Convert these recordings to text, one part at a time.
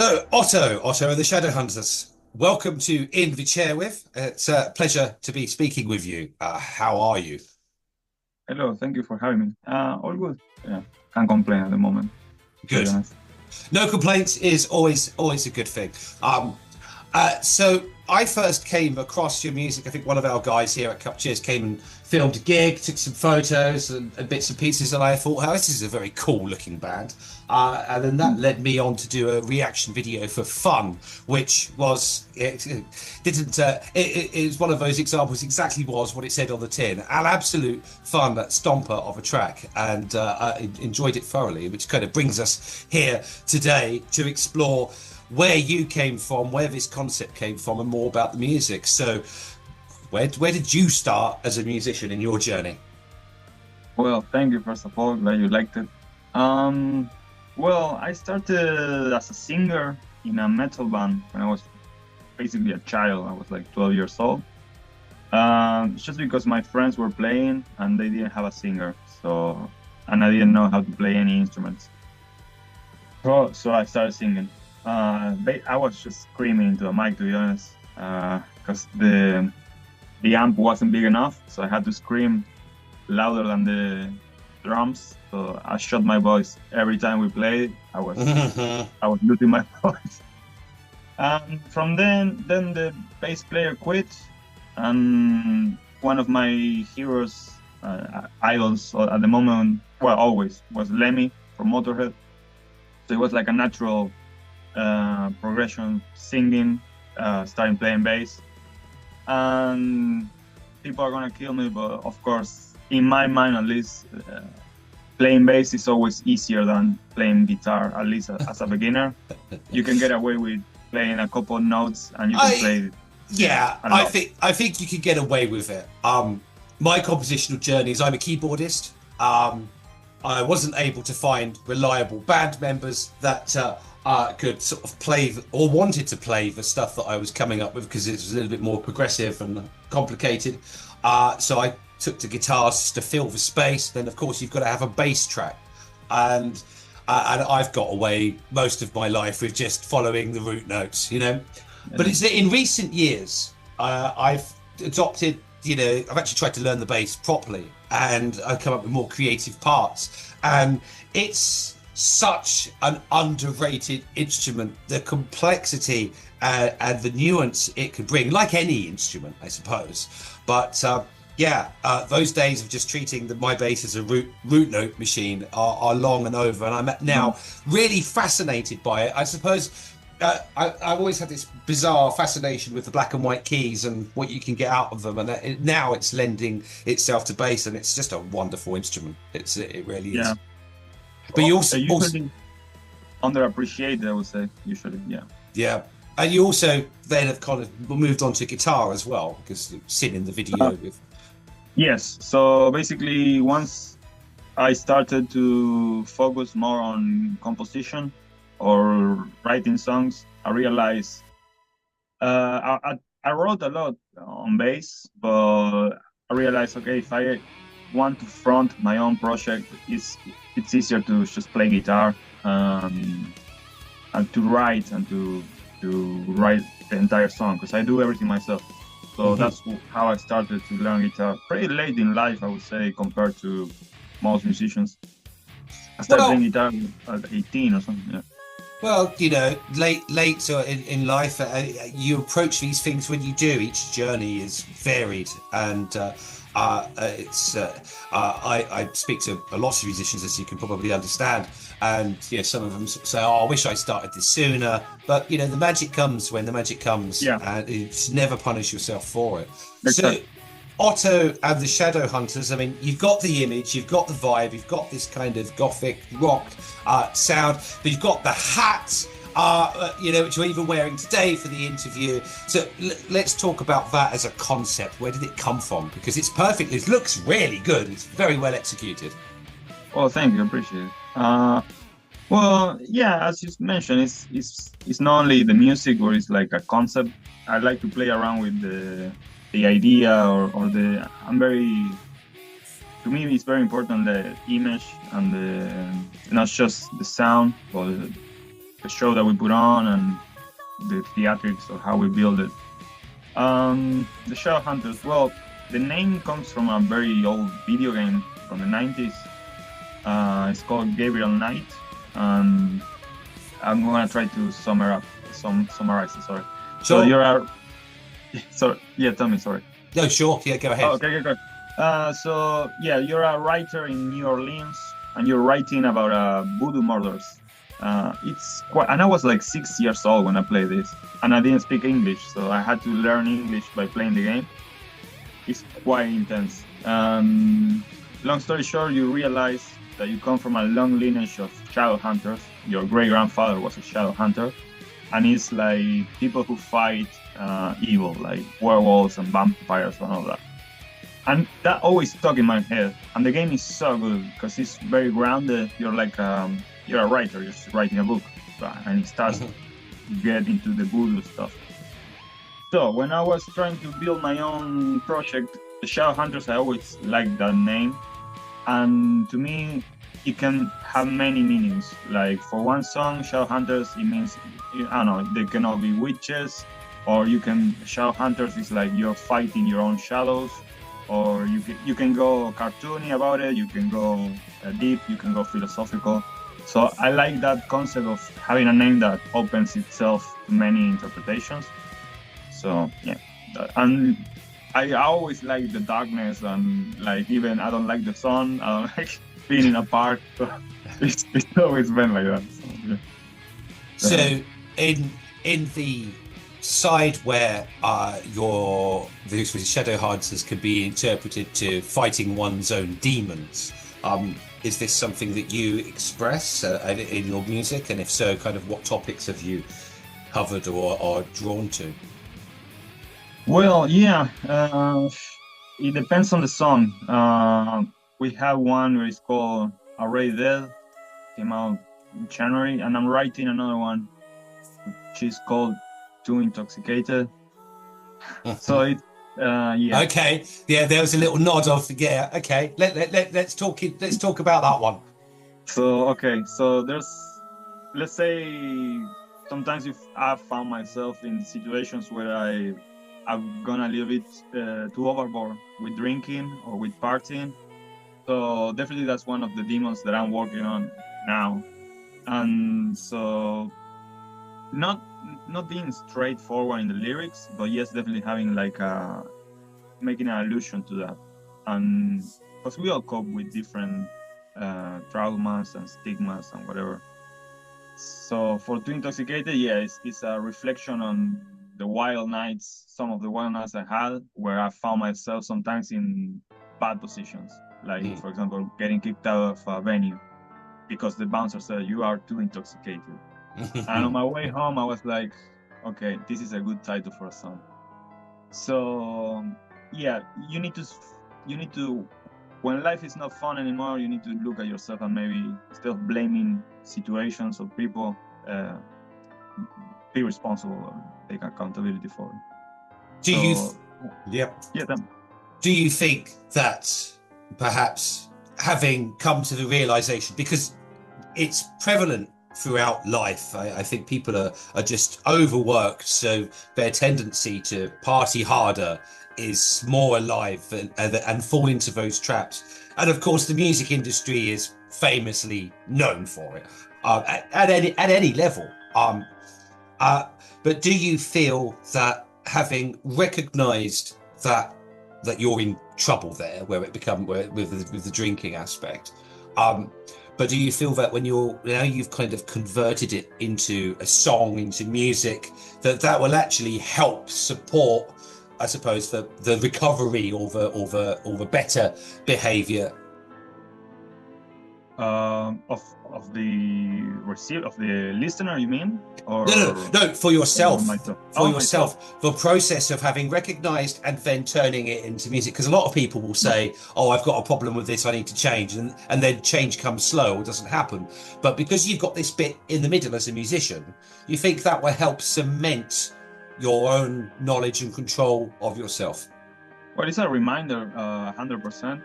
So, Otto The Shadow Hunters, welcome to In the Chair With. It's a pleasure to be speaking with you. How are you? Hello, thank you for having me. All good. Yeah, can't complain at the moment, to be Good. honest. No complaints is always a good thing. So I first came across your music. I think one of our guys here at Cup Cheers came and filmed a gig, took some photos and bits and pieces, and I thought, oh, this is a very cool looking band. And then that led me on to do a reaction video for Fun, which was it didn't it was one of those examples. Exactly was what it said on the tin. An absolute fun stomper of a track, and I enjoyed it thoroughly. Which kind of brings us here today to explore where you came from, where this concept came from, and more about the music. So, where did you start as a musician in your journey? Well, thank you first of all. Glad you liked it. Um, well, I started as a singer in a metal band when I was basically a child. I was like 12 years old. Just because my friends were playing and they didn't have a singer, and I didn't know how to play any instruments. So I started singing. I was just screaming into the mic, to be honest, because the amp wasn't big enough, so I had to scream louder than the drums. So I shot my voice every time we played. I was losing my voice. And from then the bass player quit, and one of my heroes, idols at the moment, well, always was Lemmy from Motorhead. So it was like a natural progression, singing, starting playing bass. And people are gonna kill me, but of course, in my mind at least, playing bass is always easier than playing guitar, at least as a beginner. You can get away with playing a couple of notes and you can play. Yeah, a lot. I think you can get away with it. My compositional journey is I'm a keyboardist. I wasn't able to find reliable band members that could sort of play or wanted to play the stuff that I was coming up with because it was a little bit more progressive and complicated. So I took to guitars just to fill the space. Then, of course, you've got to have a bass track, and I've got away most of my life with just following the root notes, you know. But it's in recent years I've adopted, you know, I've actually tried to learn the bass properly, and I've come up with more creative parts, and it's such an underrated instrument. The complexity and the nuance it could bring, like any instrument, I suppose. But those days of just treating my bass as a root note machine are long and over, and I'm now really fascinated by it. I suppose I've always had this bizarre fascination with the black and white keys and what you can get out of them, and now it's lending itself to bass, and it's just a wonderful instrument. It really is. Yeah. But you also, usually underappreciated, I would say. Usually, yeah. yeah, and you also then have kind of moved on to guitar as well because you've seen in the video with. Yes. So basically, once I started to focus more on composition or writing songs, I realized I wrote a lot on bass, but I realized, okay, if I want to front my own project, it's easier to just play guitar and to write and to write the entire song because I do everything myself. So that's how I started to learn guitar. Pretty late in life, I would say, compared to most musicians. I started playing guitar at 18 or something. Yeah. Well, you know, late in life, you approach these things when you do. Each journey is varied, and I speak to a lot of musicians, as you can probably understand, and you know, some of them say, "Oh, I wish I started this sooner." But you know, the magic comes when the magic comes, and it's never punish yourself for it. Exactly. So, Otto and the Shadow Hunters, I mean, you've got the image, you've got the vibe, you've got this kind of gothic rock sound, but you've got the hat, you know, which you're even wearing today for the interview. So let's talk about that as a concept. Where did it come from? Because it's perfect. It looks really good. It's very well executed. Well, thank you. Appreciate it. Well, yeah, as you mentioned, it's not only the music or it's like a concept. I like to play around with the idea or the. To me, it's very important the image and not just the sound, but the show that we put on and the theatrics of how we build it. The Shadow Hunters. Well, the name comes from a very old video game from the 90s. It's called Gabriel Knight, and I'm gonna try to summarize it. Sorry. So you're a. Sorry. Yeah, tell me. Sorry. No, sure. Yeah, go ahead. Oh, okay, good. So yeah, you're a writer in New Orleans, and you're writing about voodoo murders. It's quite, and I was like 6 years old when I played this, and I didn't speak English, so I had to learn English by playing the game. It's quite intense. Long story short, you realize that you come from a long lineage of shadow hunters. Your great-grandfather was a shadow hunter, and it's like people who fight evil, like werewolves and vampires and all that. And that always stuck in my head. And the game is so good because it's very grounded. You're like you're a writer, you're just writing a book, and it starts to get into the voodoo stuff. So when I was trying to build my own project, the Shadow Hunters, I always liked that name. And to me, it can have many meanings. Like for one song, Shadow Hunters, it means, I don't know, they can all be witches, or you can, Shadow Hunters is like you're fighting your own shadows, or you can go cartoony about it, you can go deep, you can go philosophical. So I like that concept of having a name that opens itself to many interpretations. So yeah, and I always like the darkness, and like even I don't like the sun, I don't like being in a park. So it's always been like that. So, yeah. So in the side where the Shadow Hunters can be interpreted to fighting one's own demons, is this something that you express in your music? And if so, kind of what topics have you covered or drawn to? Well, yeah, it depends on the song. We have one where it's called Already Dead, came out in January, and I'm writing another one, which is called Too Intoxicated. So it, yeah. Okay, yeah, there was a little nod of, yeah, okay, let's talk about that one. So, okay, so let's say sometimes I've found myself in situations where I've gone a little bit too overboard with drinking or with partying. So definitely that's one of the demons that I'm working on now. And so not being straightforward in the lyrics, but yes, definitely having like making an allusion to that. And because we all cope with different traumas and stigmas and whatever. So for Too Intoxicated, yeah, it's a reflection on the wild nights, some of the wild nights I had, where I found myself sometimes in bad positions. Like, for example, getting kicked out of a venue because the bouncer said, "You are too intoxicated." And on my way home, I was like, okay, this is a good title for a song. So, yeah, you need to, when life is not fun anymore, you need to look at yourself and maybe instead of blaming situations or people, be responsible or take accountability for it. Do you think that perhaps having come to the realization, because it's prevalent throughout life, I think people are just overworked, so their tendency to party harder is more alive and fall into those traps. And of course, the music industry is famously known for it at any level. But do you feel that having recognized that you're in trouble there, where it become with the drinking aspect, but do you feel that when you've kind of converted it into a song, into music, that will actually help support, I suppose, the recovery or the better behavior of the listener, you mean? Or no, for yourself. Myself. The process of having recognized and then turning it into music, because a lot of people will say, "Oh, I've got a problem with this, I need to change," and then change comes slow, it doesn't happen. But because you've got this bit in the middle as a musician, you think that will help cement your own knowledge and control of yourself? Well, it's a reminder, 100%.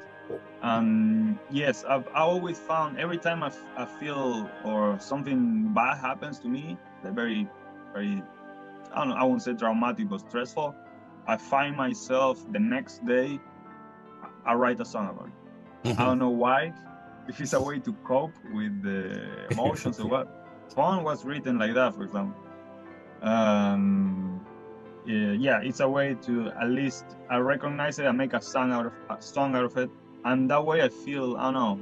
Yes, I always found every time I feel or something bad happens to me, they're very, very, I don't know, I won't say traumatic, but stressful. I find myself the next day, I write a song about it. I don't know why, if it's a way to cope with the emotions or what. Fun was written like that, for example. Yeah, it's a way to at least I recognize it and make a song out of it, and that way I feel, I don't know,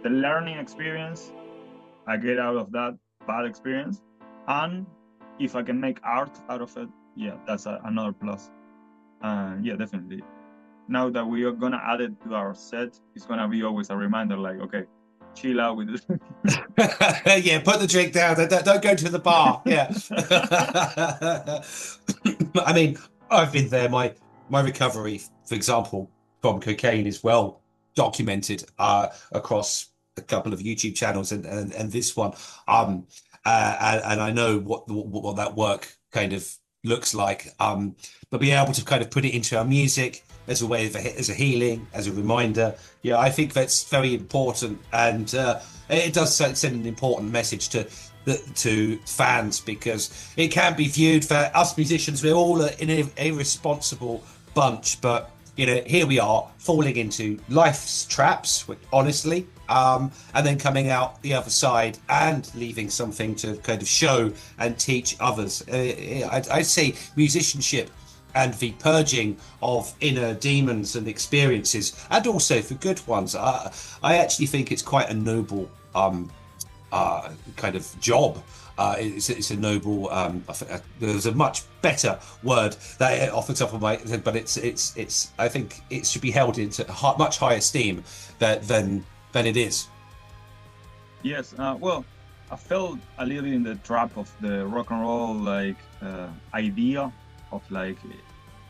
the learning experience I get out of that bad experience, and if I can make art out of it, yeah, that's another plus. Yeah, definitely. Now that we are gonna add it to our set, it's gonna be always a reminder, like, okay, chill out with this. Yeah, put the drink down. Don't go to the bar. Yeah. I mean, I've been there. My recovery, for example, from cocaine is well documented across a couple of YouTube channels and this one. And I know what that work kind of looks like. But being able to kind of put it into our music as a way of as a healing, as a reminder. Yeah, I think that's very important, and it does send an important message to fans, because it can be viewed for us musicians, we're all an irresponsible bunch, but here we are falling into life's traps, honestly, and then coming out the other side and leaving something to kind of show and teach others. I'd say musicianship and the purging of inner demons and experiences, and also for good ones. I actually think it's quite a noble kind of job. It's a noble. There's a much better word that off the top of my head, but it's. I think it should be held into much higher esteem than it is. Yes. Well, I felt a little bit in the trap of the rock and roll idea of like,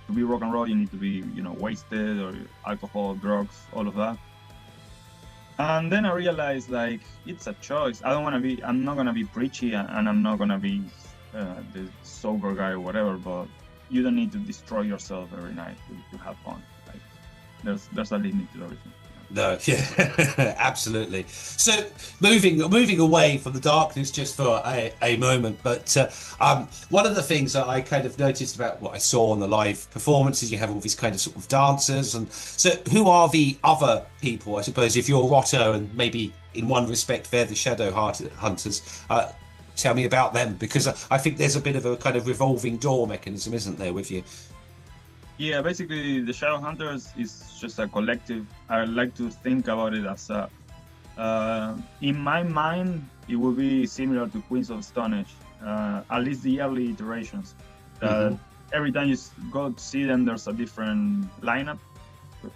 to be rock and roll you need to be wasted, or alcohol, drugs, all of that. And then I realized, like, it's a choice. I'm not gonna be preachy, and I'm not gonna be the sober guy or whatever, but you don't need to destroy yourself every night to have fun. Like, there's a limit to everything. No, yeah, absolutely. So moving away from the darkness just for a moment, but one of the things that I kind of noticed about what I saw on the live performances, you have all these kind of sort of dancers, and so who are the other people? I suppose if you're Otto, and maybe in one respect they're the Shadow Hunters. Tell me about them, because I think there's a bit of a kind of revolving door mechanism, isn't there, with you? Yeah, basically the Shadow Hunters is just a collective. I like to think about it as in my mind, it will be similar to Queens of Stone Age, at least the early iterations. Every time you go to see them, there's a different lineup.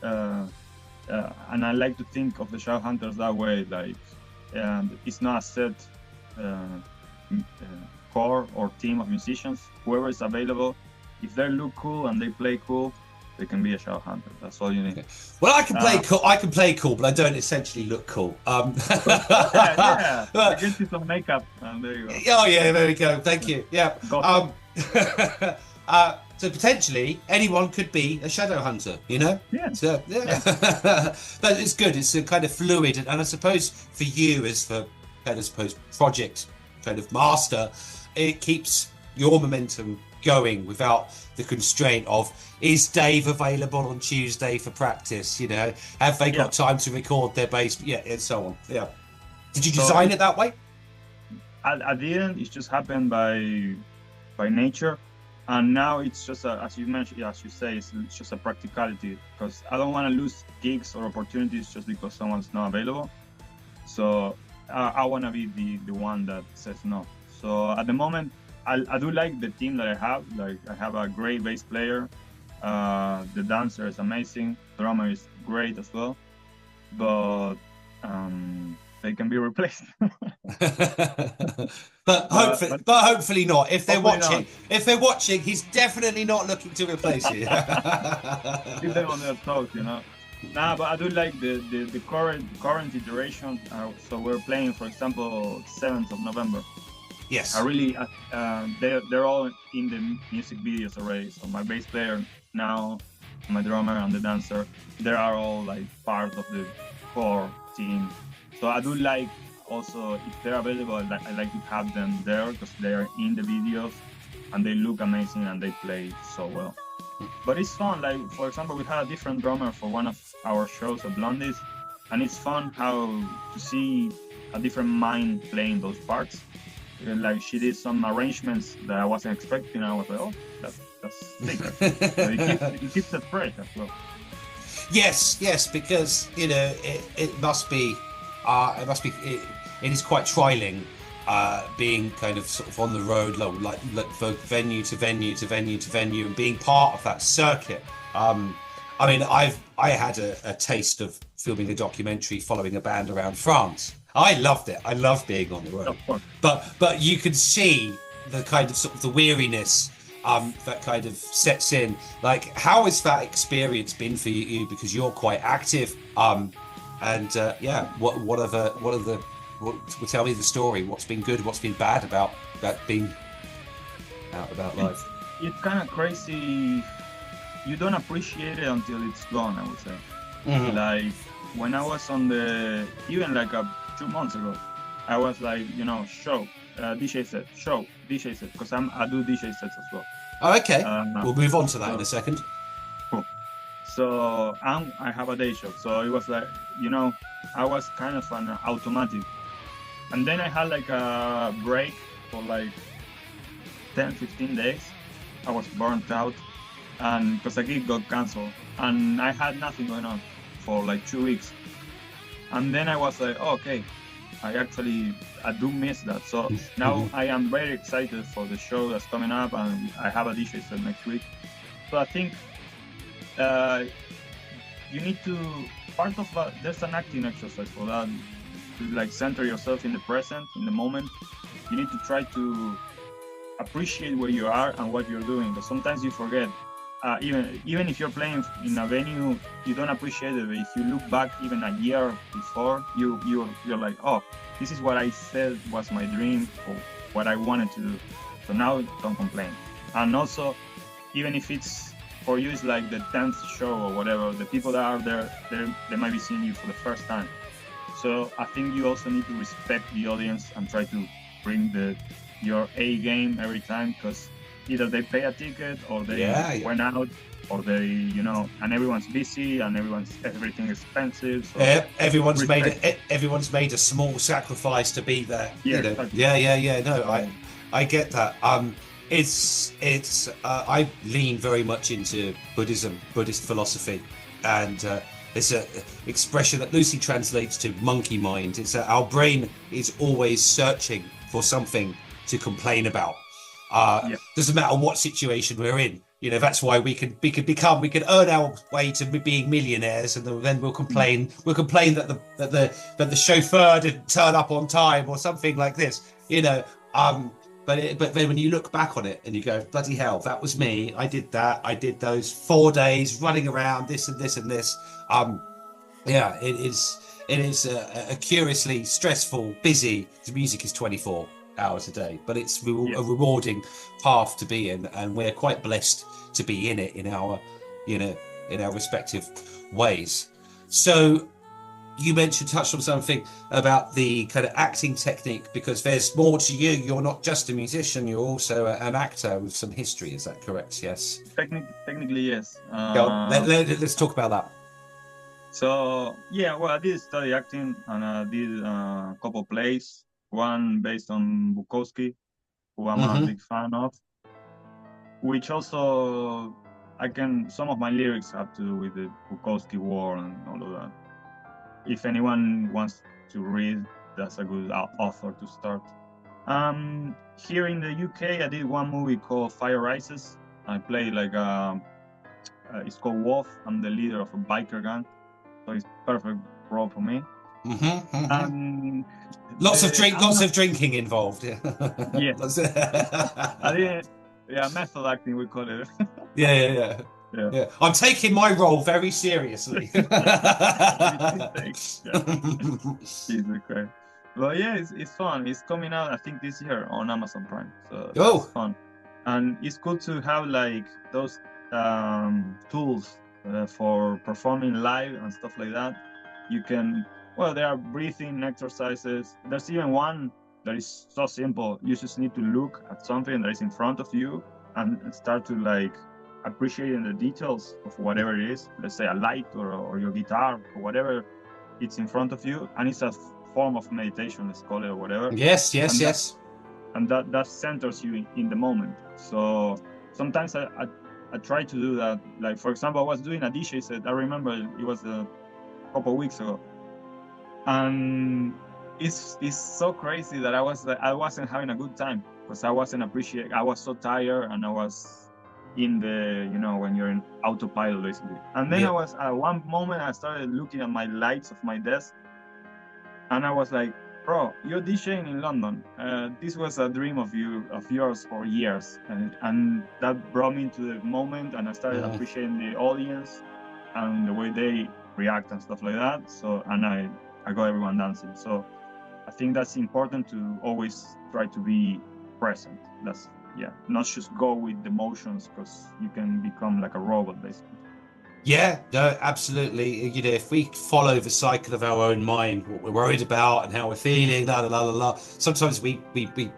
And I like to think of the Shadow Hunters that way, like it's not a set core or team of musicians. Whoever is available, if they look cool and they play cool, they can be a Shadow Hunter. That's all you need. Well, I can play cool. I can play cool, but I don't essentially look cool. Yeah. I get you some makeup, and there you go. Oh yeah, there we go. Thank you. Yeah. So potentially anyone could be a Shadow Hunter, Yeah. So, yeah. But it's good. It's a kind of fluid, and I suppose for you as the project kind of master, it keeps your momentum going without the constraint of, is Dave available on Tuesday for practice? Have they got time to record their bass? Yeah, and so on. Yeah. Did you design it that way? I didn't. It just happened by nature, and now it's just as you mentioned, as you say, it's just a practicality, because I don't want to lose gigs or opportunities just because someone's not available. So I want to be the one that says no. So at the moment, I do like the team that I have. Like, I have a great bass player. The dancer is amazing. Drummer is great as well. But they can be replaced. but hopefully not. If they're watching, he's definitely not looking to replace you. Keep them on their toes, Nah, but I do like the current iteration. So we're playing, for example, 7th of November. Yes. I really, they're all in the music videos already. So my bass player now my drummer and the dancer, they are all like part of the core team. So I do like also, if they're available, I like to have them there because they are in the videos and they look amazing and they play so well. But it's fun. Like, for example, we had a different drummer for one of our shows at Blondies, and it's fun how to see a different mind playing those parts. Like, she did some arrangements that I wasn't expecting. I was like, oh, that's sick. So it keeps it fresh as well. Yes, because it must be, it is quite trying, being kind of sort of on the road, like venue to venue to venue to venue, and being part of that circuit. I mean, I had a taste of filming a documentary following a band around France. I loved it. I love being on the road, but you can see the kind of sort of the weariness that kind of sets in. Like, how has that experience been for you? Because you're quite active, and tell me the story. What's been good? What's been bad about that being out about life? It's kind of crazy. You don't appreciate it until it's gone, I would say. Mm-hmm. Like, when I was on even like 2 months ago, I was like, show, DJ set, show, DJ set, because I do DJ sets as well. Oh, okay. We'll move on to that in a second. Cool. So I have a day show. So it was like, I was kind of an automatic. And then I had like a break for like 10, 15 days. I was burnt out, and because the gig got canceled, and I had nothing going on for like 2 weeks. And then I was like, oh, okay, I do miss that. So now I am very excited for the show that's coming up, and I have a DJ set next week. So I think you need to, there's an acting exercise for that, to like center yourself in the present, in the moment. You need to try to appreciate where you are and what you're doing, because sometimes you forget. Even if you're playing in a venue, you don't appreciate it. But if you look back even a year before, you're like, oh, this is what I said was my dream, or what I wanted to do. So now don't complain. And also, even if it's for you, it's like the 10th show or whatever, the people that are there, they might be seeing you for the first time. So I think you also need to respect the audience and try to bring your A game every time, because either they pay a ticket or they went out, or they, and everyone's busy and everything expensive. So everyone's made a small sacrifice to be there. Yeah, exactly. No, I get that. I lean very much into Buddhist philosophy, and it's an expression that loosely translates to monkey mind. It's that our brain is always searching for something to complain about. Doesn't matter what situation we're in. That's why we can earn our way to being millionaires, and then we'll complain. We'll complain that the chauffeur didn't turn up on time or something like this. But then when you look back on it and you go, bloody hell, that was me. I did that. I did those 4 days running around this and this and this. It is a curiously stressful, busy. The music is 24 hours a day, but it's a rewarding path to be in, and we're quite blessed to be in it in our respective ways. So you touched on something about the kind of acting technique, because there's more to you. You're not just a musician, you're also an actor with some history. Is that correct? Yes. Technically, yes. Let's talk about that. So I did study acting, and I did a couple plays. One based on Bukowski, who I'm a big fan of, which also some of my lyrics have to do with the Bukowski war and all of that. If anyone wants to read, that's a good author to start. Here in the UK, I did one movie called Fire Rises. I played it's called Wolf. I'm the leader of a biker gang, so it's perfect role for me. Lots of drinking involved. Yeah. Method acting, we call it. Yeah. I'm taking my role very seriously. Jesus Christ. But it's fun. It's coming out, I think, this year on Amazon Prime. So it's fun. And it's good to have like those tools for performing live and stuff like that. You can, well, there are breathing exercises. There's even one that is so simple. You just need to look at something that is in front of you and start to like appreciating the details of whatever it is. Let's say a light or your guitar or whatever it's in front of you, and it's a form of meditation, let's call it, or whatever. Yes, yes, And yes. that centers you in the moment. So sometimes I try to do that. Like, for example, I was doing a DJ set. I remember it was a couple of weeks ago, and it's so crazy that I wasn't having a good time because I wasn't appreciating. I was so tired, and I was in the, you know, when you're in autopilot basically. And then Yeah. I was at one moment I started looking at my lights of my desk, and I was like, bro, you're DJing in London. This was a dream of yours for years, and that brought me to the moment, and I started appreciating the audience and the way they react and stuff like that. So, and I got everyone dancing. So, I think that's important to always try to be present. That's, yeah, not just go with the motions, because you can become like a robot basically. Yeah, no, absolutely. You know, if we follow the cycle of our own mind, what we're worried about and how we're feeling, la la la la la, sometimes we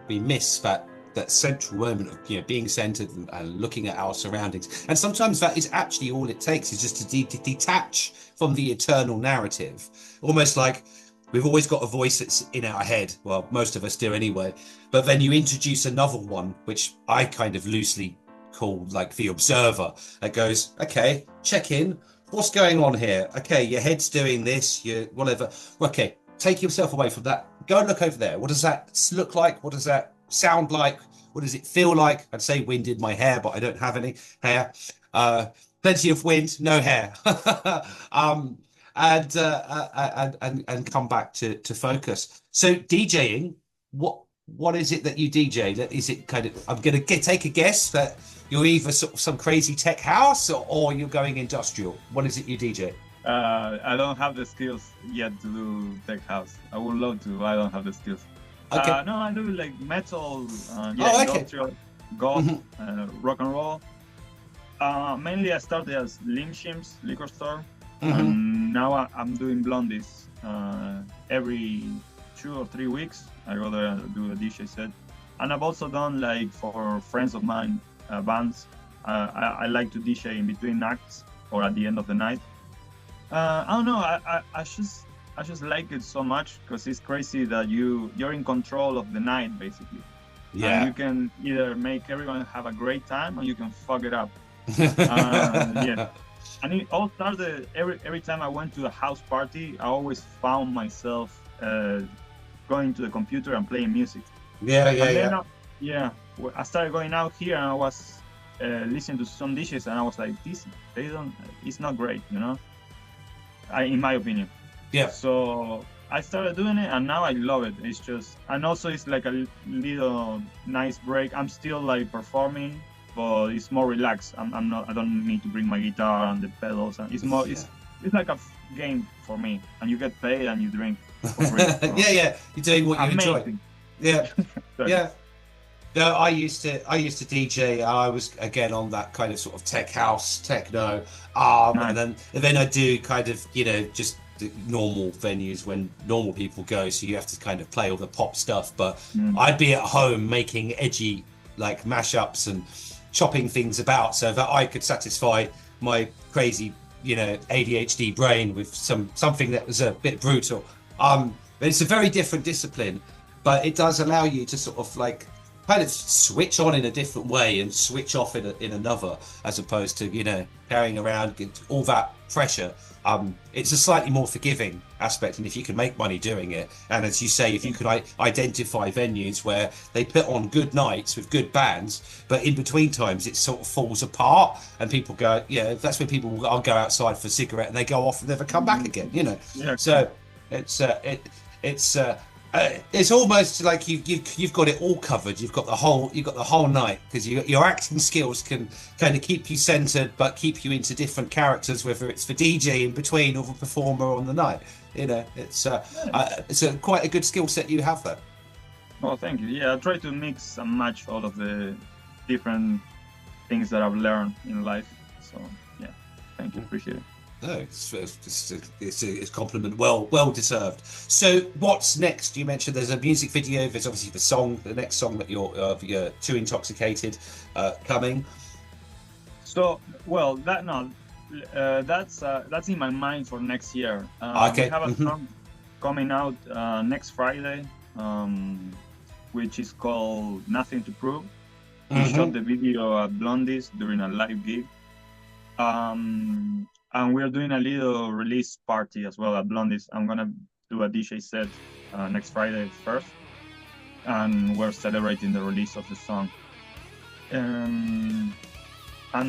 miss that central moment of, you know, being centered and looking at our surroundings. And sometimes that is actually all it takes, is just to detach from the eternal narrative. Almost like we've always got a voice that's in our head. Well, most of us do anyway. But then you introduce another one, which I kind of loosely called like the observer, that goes, okay, check in, what's going on here? Okay, your head's doing this, you whatever. Okay, take yourself away from that, go and look over there. What does that look like? What does that sound like? What does it feel like? I'd say wind in my hair, but I don't have any hair. Plenty of wind, no hair. um and come back to focus. So DJing, what is it that you DJ? Is it kind of, I'm going to take a guess that you're either sort of some crazy tech house, or you're going industrial. What is it you DJ? I don't have the skills yet to do tech house. I would love to, but I don't have the skills. Okay. No, I do like metal, Okay. industrial, goth, rock and roll. Mainly I started as Lim Shim's liquor store, and now I'm doing blondies. Every 2 or 3 weeks, I go there and do a DJ set. And I've also done, like, for friends of mine, bands. I like to DJ in between acts or at the end of the night. I don't know. I just like it so much because it's crazy that you're in control of the night basically. Yeah. And you can either make everyone have a great time or you can fuck it up. Yeah. And it all started every time I went to a house party. I always found myself going to the computer and playing music. Yeah. I started going out here and I was listening to some DJs and I was like, it's not great, you know, in my opinion. Yeah. So I started doing it and now I love it. It's just, and also it's like a little nice break. I'm still like performing, but it's more relaxed. I don't need to bring my guitar and the pedals, and it's more, it's like a game for me, and you get paid and you drink for free. So. Yeah. You're doing what you enjoy. Yeah. Yeah. No, I used to DJ. I was again on that kind of sort of tech house, techno, nice. and then I do kind of, you know, just the normal venues when normal people go. So you have to kind of play all the pop stuff. But I'd be at home making edgy like mashups and chopping things about so that I could satisfy my crazy, you know, ADHD brain with something that was a bit brutal. It's a very different discipline, but it does allow you to sort of like kind of switch on in a different way and switch off in another, as opposed to, you know, carrying around all that pressure. It's a slightly more forgiving aspect, and if you can make money doing it, and as you say, if you could identify venues where they put on good nights with good bands, but in between times it sort of falls apart and people go, yeah, that's when people will go outside for a cigarette and they go off and never come back again, you know. Yeah. So it's almost like you've got it all covered. You've got the whole night, because your acting skills can kind of keep you centered, but keep you into different characters, whether it's for DJ in between or the performer on the night. You know, it's quite a good skill set you have there. Well, thank you. Yeah, I try to mix and match all of the different things that I've learned in life. So yeah. Thank you. Appreciate it. No, it's a compliment, well deserved. So, what's next? You mentioned there's a music video. There's obviously the next song that you're Too Intoxicated, coming. So, well, that's in my mind for next year. Okay. We have a song coming out next Friday, which is called "Nothing to Prove." We shot the video at Blondie's during a live gig. And we're doing a little release party as well at Blondie's. I'm gonna do a DJ set next Friday first, and we're celebrating the release of the song. And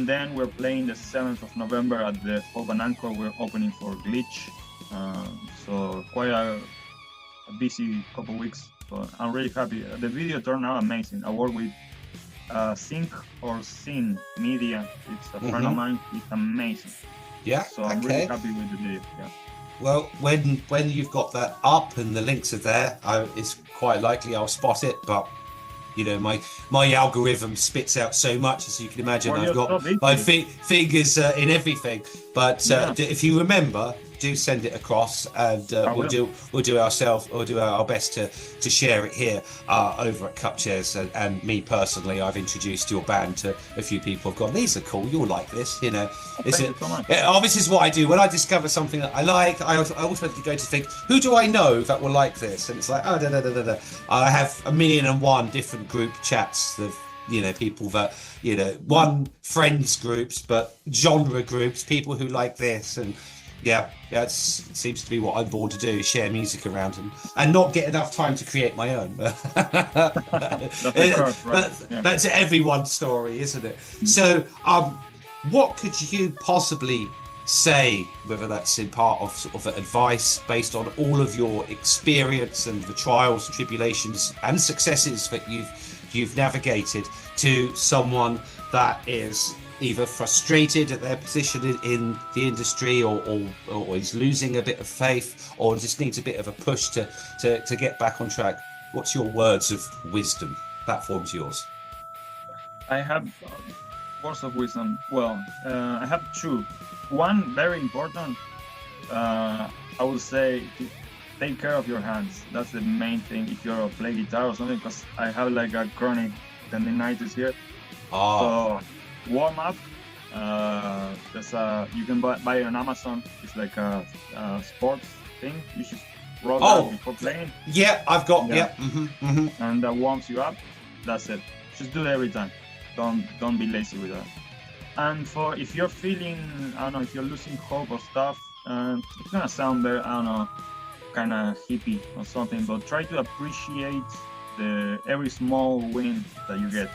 then we're playing the 7th of November at the Open Anchor. We're opening for Glitch, so quite a busy couple weeks. But I'm really happy. The video turned out amazing. I work with Sync or Sin Media. It's a friend of mine. It's amazing. Yeah. So I'm really happy with the video. Yeah. Well, when you've got that up and the links are there, it's quite likely I'll spot it. But you know, my algorithm spits out so much, as you can imagine. Well, I've got my fingers in everything. But if you remember, do send it across, and we'll do our best to share it here over at Cup Chairs. And me personally, I've introduced your band to a few people. I've gone, these are cool, you'll like this, you know. This is what I do when I discover something that I like. I automatically go to think, who do I know that will like this? And it's like, I have 1,000,001 different group chats of, you know, people that, you know, one friends groups, but genre groups, people who like this. And it seems to be what I'm born to do, share music around and not get enough time to create my own. That's everyone's story, isn't it? So, what could you possibly say, whether that's in part of sort of advice based on all of your experience and the trials, tribulations and successes that you've navigated, to someone that is either frustrated at their position in the industry or is losing a bit of faith or just needs a bit of a push to get back on track? What's your words of wisdom? Platform's yours. I have words of wisdom. Well, I have two. One, very important, I would say, take care of your hands. That's the main thing if you're play guitar or something, because I have like a chronic tendinitis here. So warm up. You can buy it on Amazon. It's like a sports thing. You should roll that before playing. Yeah, I've got. And that warms you up. That's it. Just do it every time. Don't be lazy with that. And for if you're feeling, I don't know, if you're losing hope or stuff, it's gonna sound very, I don't know, kind of hippie or something, but try to appreciate every small win that you get,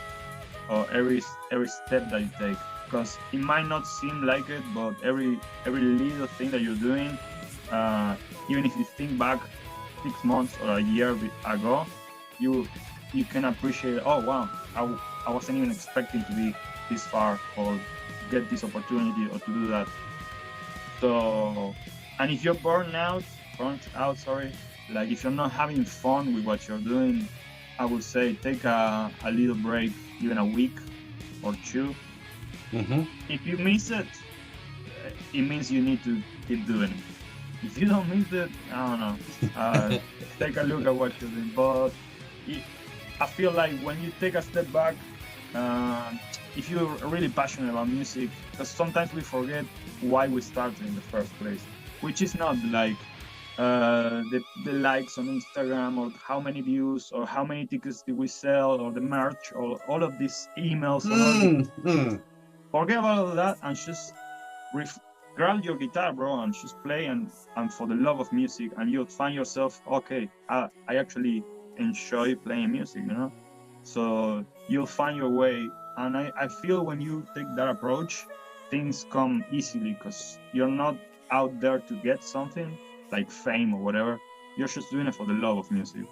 or every step that you take, because it might not seem like it, but every little thing that you're doing, even if you think back 6 months or a year ago, you can appreciate, oh wow, I wasn't even expecting to be this far or get this opportunity or to do that. So, and if you're burnt out, like if you're not having fun with what you're doing, I would say take a little break, even a week or two. If you miss it, it means you need to keep doing it. If you don't miss it, I don't know, take a look at what you're doing. But I feel like when you take a step back, if you're really passionate about music, because sometimes we forget why we started in the first place, which is not like the likes on Instagram or how many views or how many tickets did we sell or the merch or all of these emails. Forget about all of that and just grab your guitar, bro, and just play and for the love of music, and you'll find yourself, okay, I actually enjoy playing music, you know? So you'll find your way. And I feel when you take that approach, things come easily, because you're not out there to get something like fame or whatever. You're just doing it for the love of music.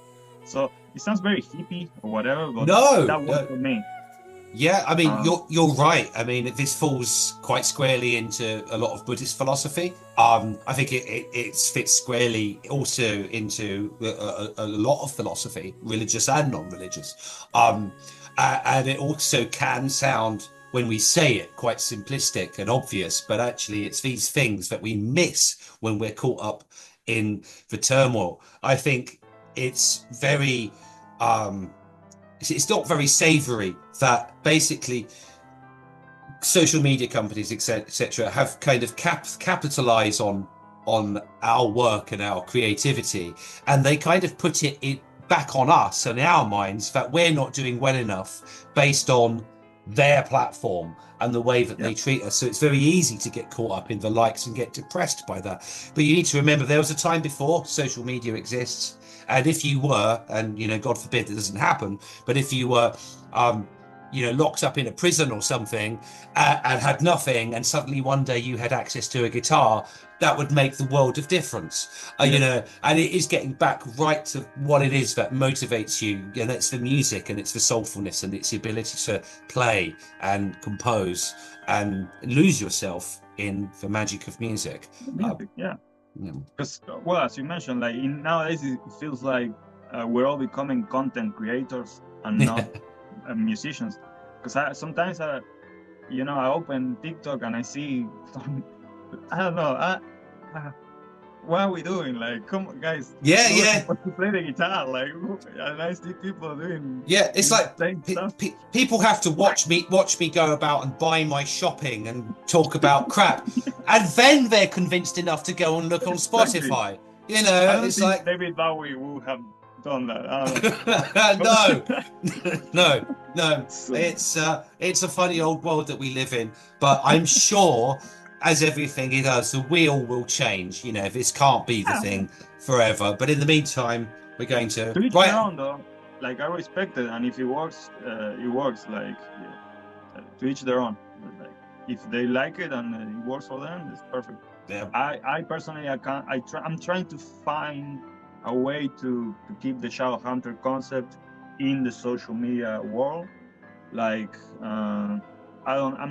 So it sounds very hippie or whatever, but that worked for me. Yeah, I mean, you're right. I mean, this falls quite squarely into a lot of Buddhist philosophy. I think it fits squarely also into a lot of philosophy, religious and non-religious. And it also can sound when we say it, quite simplistic and obvious, but actually it's these things that we miss when we're caught up in the turmoil. I think it's very, it's not very savory that basically social media companies, etc., have kind of capitalize on our work and our creativity, and they kind of put it back on us and our minds that we're not doing well enough based on their platform and the way that they treat us. So it's very easy to get caught up in the likes and get depressed by that. But you need to remember there was a time before social media exists, and if you were, and you know, God forbid that doesn't happen, but if you were you know, locked up in a prison or something, and had nothing, and suddenly one day you had access to a guitar, that would make the world of difference. You know, and it is getting back right to what it is that motivates you, and it's the music, and it's the soulfulness, and it's the ability to play and compose and lose yourself in the magic of music. Because, well, as you mentioned, like nowadays it feels like we're all becoming content creators and not musicians. Because sometimes you know, I open TikTok and I see I don't know, what are we doing? Like, come on, guys. To play the guitar, like, and I see people doing. Yeah, it's like people have to watch me go about and buy my shopping and talk about crap, and then they're convinced enough to go and look on Spotify. You know, it's like David Bowie would have done that. No. It's a funny old world that we live in, but I'm sure, as everything it does, the wheel will change. You know, this can't be the thing forever. But in the meantime, we're going to each their own, though. Like, I respect it, and if it works, it works. Like, to each their own. Like, if they like it and it works for them, it's perfect. Yeah. I personally, I'm trying to find a way to keep the Shadow Hunter concept in the social media world. Like, I'm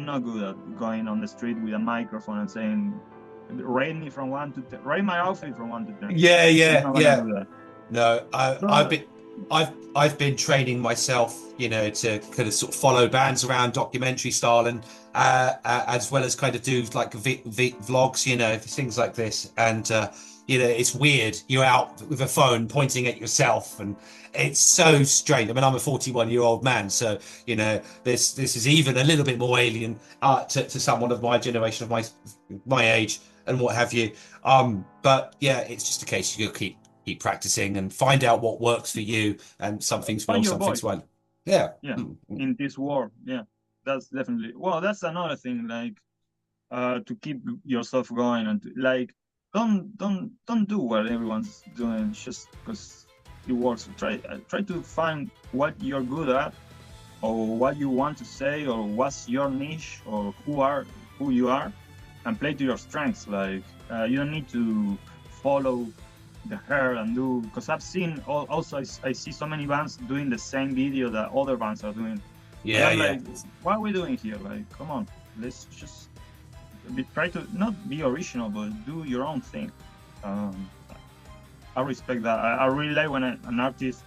not good at going on the street with a microphone and saying, rate me from 1 to 10, rate my outfit from 1 to 10. Yeah. No, I've been training myself, you know, to kind of sort of follow bands around documentary style, and as well as kind of do like vlogs, you know, things like this. And you know, it's weird. You're out with a phone pointing at yourself, and it's so strange. I mean, I'm a 41-year-old man, so you know, this is even a little bit more alien to someone of my generation, of my age, and what have you. But yeah, it's just a case you keep practicing and find out what works for you, and some things well, some things won't. Yeah. In this world, that's definitely, well, that's another thing, like to keep yourself going, and like don't do what everyone's doing just because it works. Try to find what you're good at, or what you want to say, or what's your niche, or who you are, and play to your strengths. Like, you don't need to follow the hair and do, because I've seen also I see so many bands doing the same video that other bands are doing. Like, what are we doing here? Like, come on, let's just try to not be original, but do your own thing. I respect that. I really like when an artist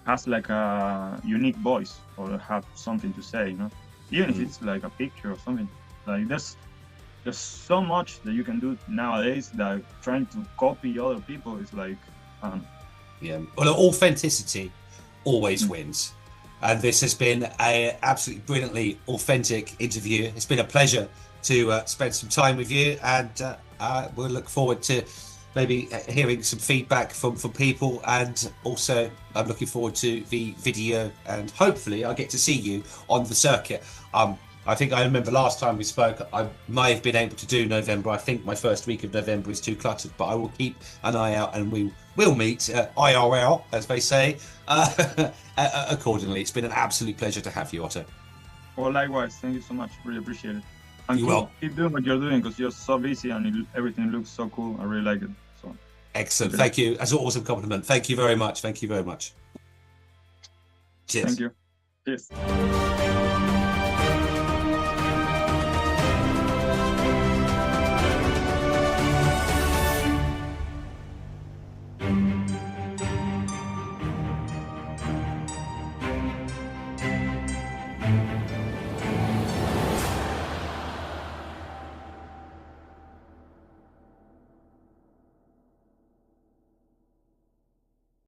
has like a unique voice, or have something to say, you know, even if it's like a picture or something. Like, there's so much that you can do nowadays that trying to copy other people is like, well, authenticity always wins, and this has been a absolutely brilliantly authentic interview. It's been a pleasure to spend some time with you, and we'll look forward to maybe hearing some feedback from people, and also I'm looking forward to the video, and hopefully I'll get to see you on the circuit. I think I remember last time we spoke, I may have been able to do November. I think my first week of November is too cluttered, but I will keep an eye out, and we will meet IRL, as they say, accordingly. It's been an absolute pleasure to have you, Otto. Well, likewise. Thank you so much. Really appreciate it. And keep doing what you're doing, because you're so busy and everything looks so cool. I really like it. So excellent. Thank you. That's an awesome compliment. Thank you very much. Thank you very much. Cheers. Thank you. Cheers.